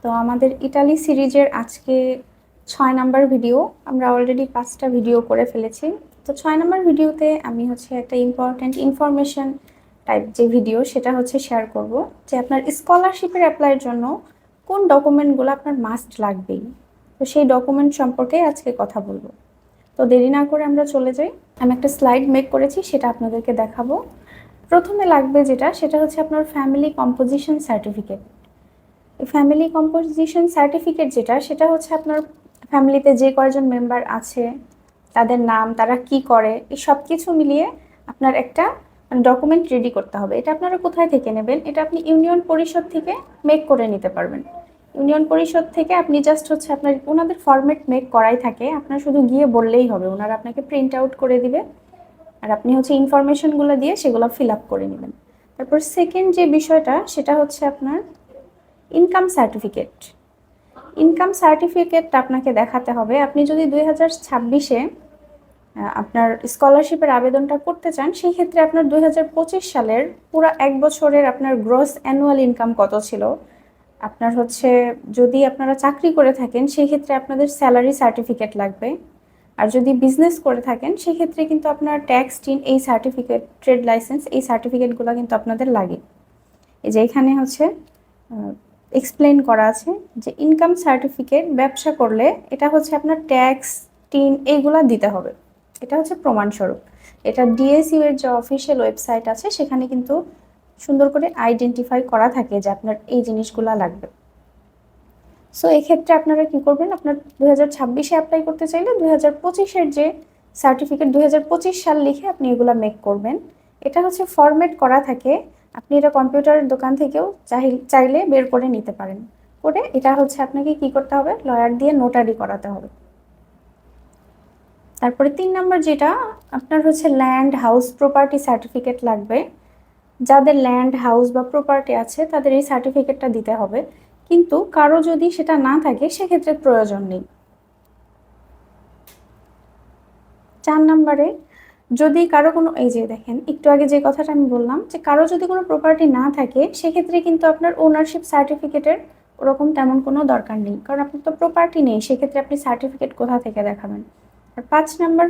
তো আমাদের ইতালি সিরিজের আজকে 6 নাম্বার ভিডিও। আমরা অলরেডি 5টা ভিডিও করে ফেলেছি। তো 6 নাম্বার ভিডিওতে আমি একটা ইম্পর্ট্যান্ট ইনফরমেশন টাইপ যে ভিডিও সেটা শেয়ার করব যে আপনার স্কলারশিপের অ্যাপ্লাইয়ের জন্য কোন ডকুমেন্টগুলো আপনার মাস্ট লাগবেই। তো সেই ডকুমেন্ট সম্পর্কে আজকে কথা বলবো। তো দেরি না করে আমরা চলে যাই। আমি একটা স্লাইড মেক করেছি, সেটা আপনাদেরকে দেখাবো। প্রথমে লাগবে সেটা হচ্ছে আপনার family composition certificate. Family composition certificate সেটা হচ্ছে আপনার ফ্যামিলিতে যে কয়জন মেম্বার আছে, তাদের নাম, তারা কি করে, এই সব কিছু মিলিয়ে আপনার একটা ডকুমেন্ট রেডি করতে হবে। এটা আপনারা কোথায় থেকে নেবেন? এটা আপনি ইউনিয়ন পরিষদ থেকে মেক করে নিতে পারবেন। ইউনিয়ন পরিষদ থেকে আপনি জাস্ট আপনার ওনাদের ফরম্যাট মেক করাই থাকে, আপনার শুধু গিয়ে বললেই হবে, ওনারা আপনাকে প্রিন্ট আউট করে দিবে আর আপনি ইনফরমেশনগুলো দিয়ে সেগুলো ফিল আপ করে নেবেন। তারপর সেকেন্ড যে বিষয়টা সেটা হচ্ছে আপনার ইনকাম সার্টিফিকেট। ইনকাম সার্টিফিকেটটা আপনাকে দেখাতে হবে। আপনি যদি 2026-এ আপনার স্কলারশিপের আবেদনটা করতে চান, সেই ক্ষেত্রে আপনার 2025 সালের পুরো 1 বছরের আপনার গ্রস অ্যানুয়াল ইনকাম কত ছিল, আপনার যদি আপনারা চাকরি করে থাকেন সেই ক্ষেত্রে আপনাদের স্যালারি সার্টিফিকেট লাগবে, আর যদি বিজনেস করে থাকেন সেক্ষেত্রে কিন্তু আপনার ট্যাক্স টিন এই সার্টিফিকেট, ট্রেড লাইসেন্স, এই সার্টিফিকেটগুলো কিন্তু আপনাদের লাগে। এই যে এখানে এক্সপ্লেন করা আছে যে ইনকাম সার্টিফিকেট ব্যবসা করলে এটা আপনার ট্যাক্স টিন এইগুলা দিতে হবে। এটা প্রমাণস্বরূপ। এটা ডিএসইউ এর যে অফিসিয়াল ওয়েবসাইট আছে সেখানে কিন্তু সুন্দর করে আইডেন্টিফাই করা থাকে যে আপনার এই জিনিসগুলা লাগবে। সো এক্ষেত্রে আপনারা কি করবেন? আপনার 2026-এ অ্যাপ্লাই করতে চাইলে 2025-এর যে সার্টিফিকেট, 2025 সাল লিখে আপনি এগুলা মেক করবেন। এটা ফরম্যাট করা থাকে, আপনি এটা কম্পিউটারের দোকান থেকেও চাইলে বের করে নিতে পারেন। করে এটা আপনাকে কি করতে হবে? লয়ার দিয়ে নোটারি করাতে হবে। তারপরে 3 নাম্বার যেটা আপনার ল্যান্ড হাউস প্রপার্টি সার্টিফিকেট লাগবে। যাদের ল্যান্ড হাউস বা প্রপার্টি আছে তাদের এই সার্টিফিকেটটা দিতে হবে, কিন্তু কারো যদি সেটা না থাকে সেক্ষেত্রে প্রয়োজন নেই। 4 নাম্বারে যদি কারো কোনো, এই যে দেখেন একটু আগে যে কথাটা আমি বললাম যে কারো যদি কোনো প্রপার্টি না থাকে সেক্ষেত্রে কিন্তু আপনার ওনারশিপ সার্টিফিকেটের ওরকম তেমন কোনো দরকার নেই, কারণ আপনার তো প্রপার্টি নেই, সেক্ষেত্রে আপনি সার্টিফিকেট কোথা থেকে দেখাবেন। আর 5 নাম্বার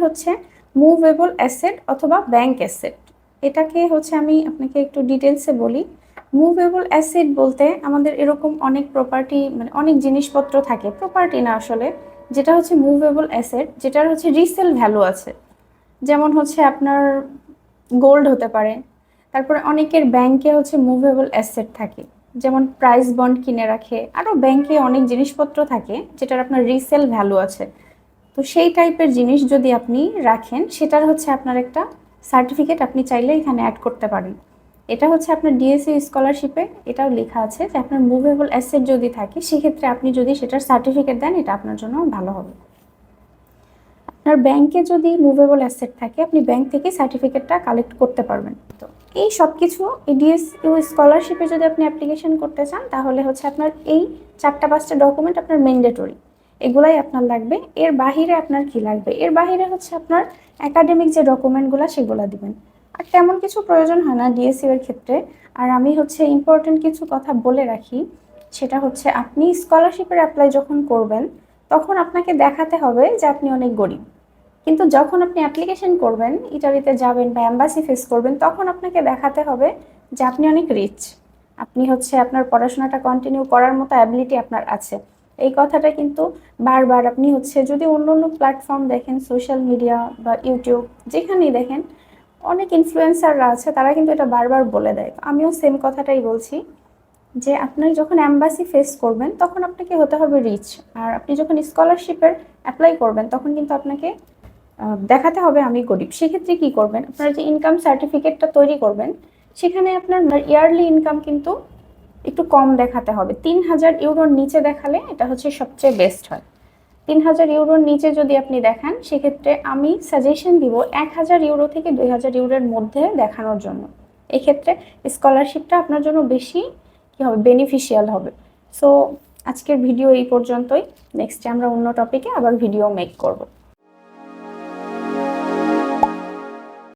মুভেবল অ্যাসেট অথবা ব্যাংক অ্যাসেট। এটাকে আমি আপনাকে একটু ডিটেলসে বলি। মুভেবল অ্যাসেট বলতে আমাদের এরকম অনেক প্রপার্টি, মানে অনেক জিনিসপত্র থাকে, প্রপার্টি না আসলে, যেটা মুভেবল অ্যাসেট, যেটার রিসেল ভ্যালু আছে। যেমন আপনার গোল্ড হতে পারে। তারপরে অনেকের ব্যাংকে মুভেবল অ্যাসেট থাকে, যেমন প্রাইস বন্ড কিনে রাখে, আরও ব্যাংকে অনেক জিনিসপত্র থাকে যেটার আপনার রিসেল ভ্যালু আছে। তো সেই টাইপের জিনিস যদি আপনি রাখেন সেটার আপনার একটা সার্টিফিকেট আপনি চাইলে এখানে অ্যাড করতে পারেন। এটা আপনার ডিএসসি স্কলারশিপে এটাও লেখা আছে যে আপনার মুভেবল অ্যাসেট যদি থাকে সেক্ষেত্রে আপনি যদি সেটার সার্টিফিকেট দেন এটা আপনার জন্য ভালো হবে। আপনার ব্যাংকে যদি মুভেবল অ্যাসেট থাকে আপনি ব্যাংক থেকে সার্টিফিকেটটা কালেক্ট করতে পারবেন। তো এই সব কিছু এই ডিএসইউ স্কলারশিপে যদি আপনি অ্যাপ্লিকেশন করতে চান তাহলে আপনার এই 4-5টা ডকুমেন্ট আপনার ম্যান্ডেটরি, এগুলাই আপনার লাগবে। এর বাহিরে আপনার কি লাগবে? এর বাহিরে আপনার একাডেমিক যে ডকুমেন্টগুলো সেগুলো দিবেন। আর তেমন কিছু প্রয়োজন হয় না ডিএসইউ এর ক্ষেত্রে। আর আমি ইম্পর্টেন্ট কিছু কথা বলে রাখি, সেটা আপনি স্কলারশিপের অ্যাপ্লাই যখন করবেন তখন আপনাকে দেখাতে হবে যে আপনি অনেক গরিব, কিন্তু যখন আপনি অ্যাপ্লিকেশন করবেন, ইটালিতে যাবেন বা অ্যাম্বাসি ফেস করবেন, তখন আপনাকে দেখাতে হবে যে আপনি অনেক রিচ, আপনি আপনার পড়াশোনাটা কন্টিনিউ করার মতো অ্যাবিলিটি আপনার আছে। এই কথাটা কিন্তু বারবার আপনি যদি অন্য প্ল্যাটফর্ম দেখেন, সোশ্যাল মিডিয়া বা ইউটিউব, যেখানেই দেখেন অনেক ইনফ্লুয়েন্সাররা আছে, তারা কিন্তু এটা বারবার বলে দেয়। আমিও সেম কথাটাই বলছি যে আপনি যখন অ্যাম্বাসি ফেস করবেন তখন আপনাকে হতে হবে রিচ, আর আপনি যখন স্কলারশিপের অ্যাপ্লাই করবেন তখন কিন্তু আপনাকে দেখাতে হবে আমি গরিব। সেক্ষেত্রে কি করবেন? আপনারা যে ইনকাম সার্টিফিকেটটা তৈরি করবেন সেখানে আপনার ইয়ারলি ইনকাম কিন্তু একটু কম দেখাতে হবে। 3000 ইউরোর নিচে দেখালে এটা সবচেয়ে বেস্ট হয়। 3000 ইউরোর নিচে যদি আপনি দেখান সেক্ষেত্রে আমি সাজেশন দিব 1000 ইউরো থেকে 2000 ইউরোর মধ্যে দেখানোর জন্য। এক্ষেত্রে স্কলারশিপটা আপনার জন্য বেশি কি হবে, বেনিফিশিয়াল হবে। সো আজকের ভিডিও এই পর্যন্তই। নেক্সটে আমরা অন্য টপিকে আবার ভিডিও মেক করব।